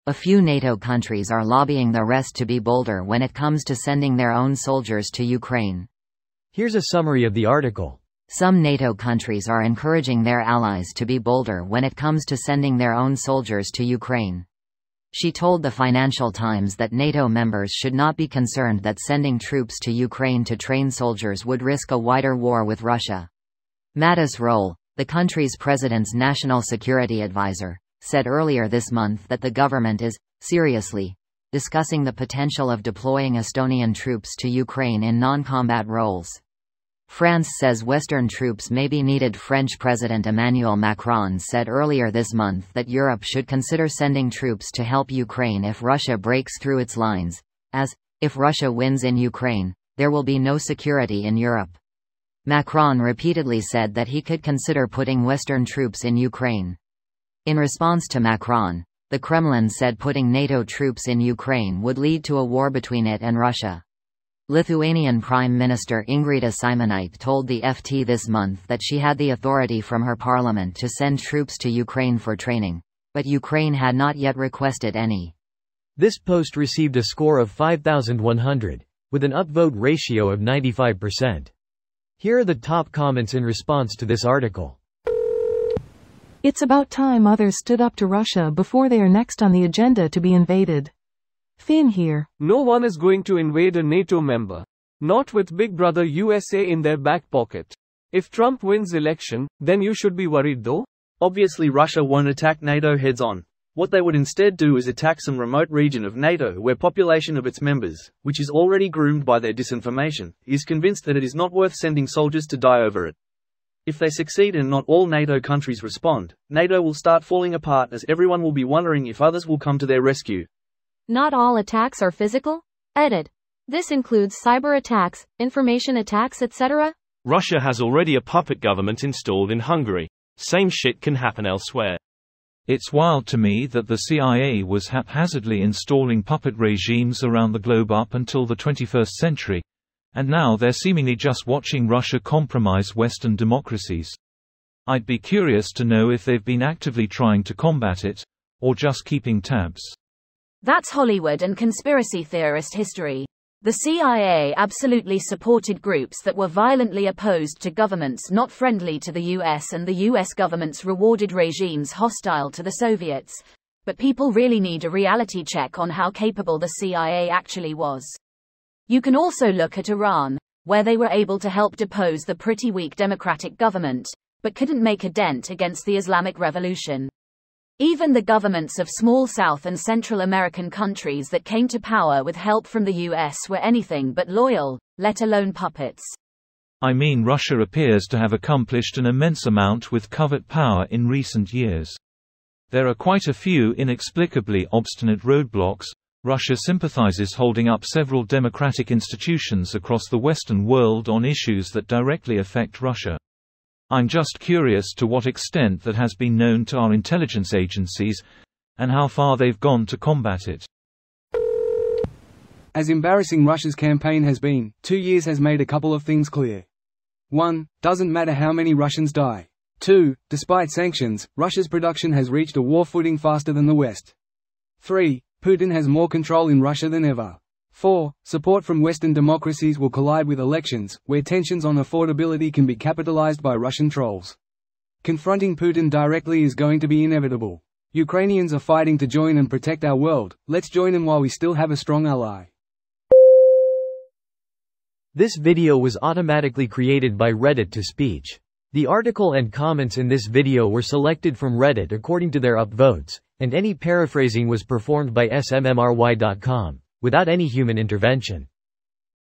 A few NATO countries are lobbying the rest to be bolder when it comes to sending their own soldiers to Ukraine. Here's a summary of the article. Some NATO countries are encouraging their allies to be bolder when it comes to sending their own soldiers to Ukraine. She told the Financial Times that NATO members should not be concerned that sending troops to Ukraine to train soldiers would risk a wider war with Russia. Mattis Roll, the country's president's national security advisor, said earlier this month that the government is, seriously, discussing the potential of deploying Estonian troops to Ukraine in non-combat roles. France says Western troops may be needed. French President Emmanuel Macron said earlier this month that Europe should consider sending troops to help Ukraine if Russia breaks through its lines, as, if Russia wins in Ukraine, there will be no security in Europe. Macron repeatedly said that he could consider putting Western troops in Ukraine. In response to Macron, the Kremlin said putting NATO troops in Ukraine would lead to a war between it and Russia. Lithuanian Prime Minister Ingrida Šimonytė told the FT this month that she had the authority from her parliament to send troops to Ukraine for training, but Ukraine had not yet requested any. This post received a score of 5,100, with an upvote ratio of 95%. Here are the top comments in response to this article. It's about time others stood up to Russia before they are next on the agenda to be invaded. Finn here. No one is going to invade a NATO member. Not with Big Brother USA in their back pocket. If Trump wins election, then you should be worried though. Obviously Russia won't attack NATO heads on. What they would instead do is attack some remote region of NATO where population of its members, which is already groomed by their disinformation, is convinced that it is not worth sending soldiers to die over it. If they succeed and not all NATO countries respond, NATO will start falling apart as everyone will be wondering if others will come to their rescue. Not all attacks are physical? Edit. This includes cyber attacks, information attacks, etc. Russia has already a puppet government installed in Hungary. Same shit can happen elsewhere. It's wild to me that the CIA was haphazardly installing puppet regimes around the globe up until the 21st century. And now they're seemingly just watching Russia compromise Western democracies. I'd be curious to know if they've been actively trying to combat it, or just keeping tabs. That's Hollywood and conspiracy theorist history. The CIA absolutely supported groups that were violently opposed to governments not friendly to the US, and the US governments rewarded regimes hostile to the Soviets. But people really need a reality check on how capable the CIA actually was. You can also look at Iran, where they were able to help depose the pretty weak democratic government, but couldn't make a dent against the Islamic Revolution. Even the governments of small South and Central American countries that came to power with help from the US were anything but loyal, let alone puppets. I mean, Russia appears to have accomplished an immense amount with covert power in recent years. There are quite a few inexplicably obstinate roadblocks. Russia sympathizes holding up several democratic institutions across the Western world on issues that directly affect Russia. I'm just curious to what extent that has been known to our intelligence agencies, and how far they've gone to combat it. As embarrassing Russia's campaign has been, 2 years has made a couple of things clear. 1. Doesn't matter how many Russians die. 2. Despite sanctions, Russia's production has reached a war footing faster than the West. 3. Putin has more control in Russia than ever. 4. Support from Western democracies will collide with elections, where tensions on affordability can be capitalized by Russian trolls. Confronting Putin directly is going to be inevitable. Ukrainians are fighting to join and protect our world. Let's join them while we still have a strong ally. This video was automatically created by Reddit to speech. The article and comments in this video were selected from Reddit according to their upvotes, and any paraphrasing was performed by smmry.com, without any human intervention.